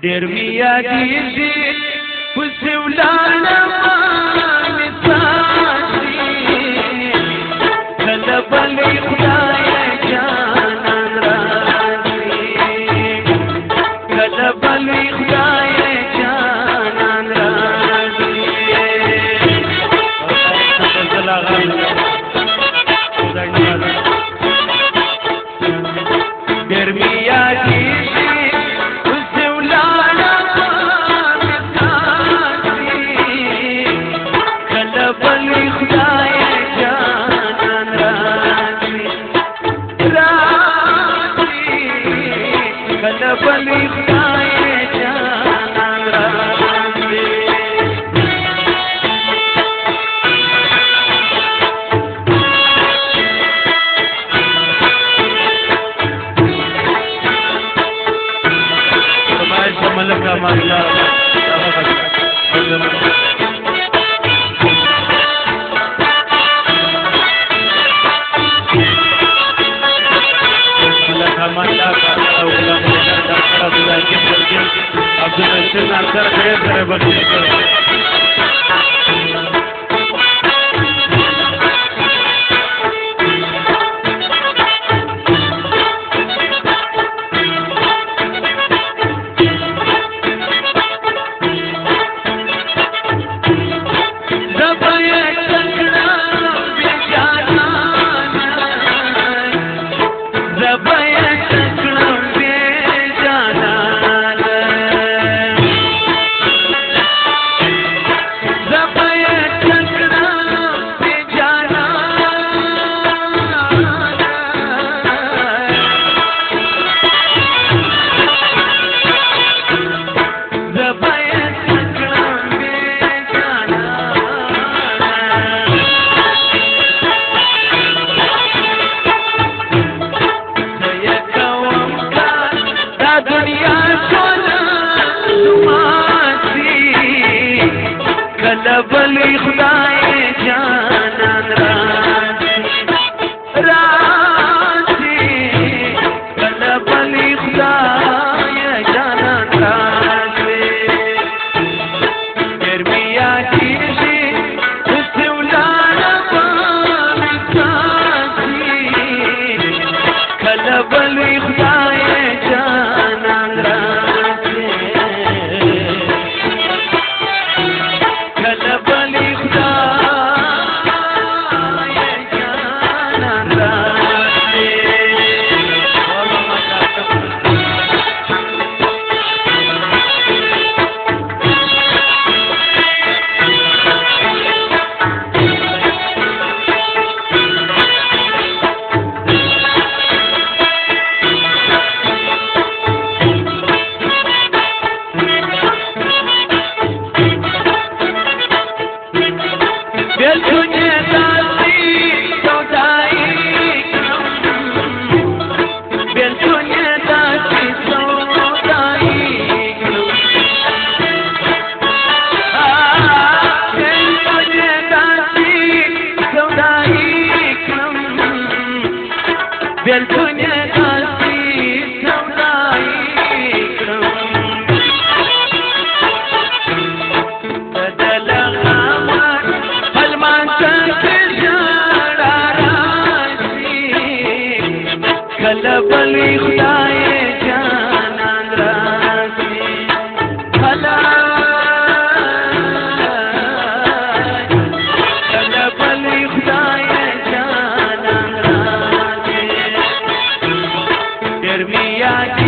ډېر مې یادېږي پسې ولاړه ما مې ساتي کله به لوی خدای جانان راځي کله به لوی خدای جانان راځي ډېر مې یادېږي پسې ولاړه ما مې ساتي کله به لوی خدای جانان راځي کله به لوی خدای جانان راځي ملکا ماشاء کله به لوی خدای جانان راځي کله به لوی خدای جانان راځي ډېر مې یادېږي پسې ولاړه ما مې ساتي کله به لوی خدای جانان راځي کله به لوی خدای جانان راځي بیلتونه داسې سودایي کړم د لغمر هلمانځه کې ژړا راشي کله به لوی خدای جانان راشي کله به لوی خدای جانان ډېر مې یاد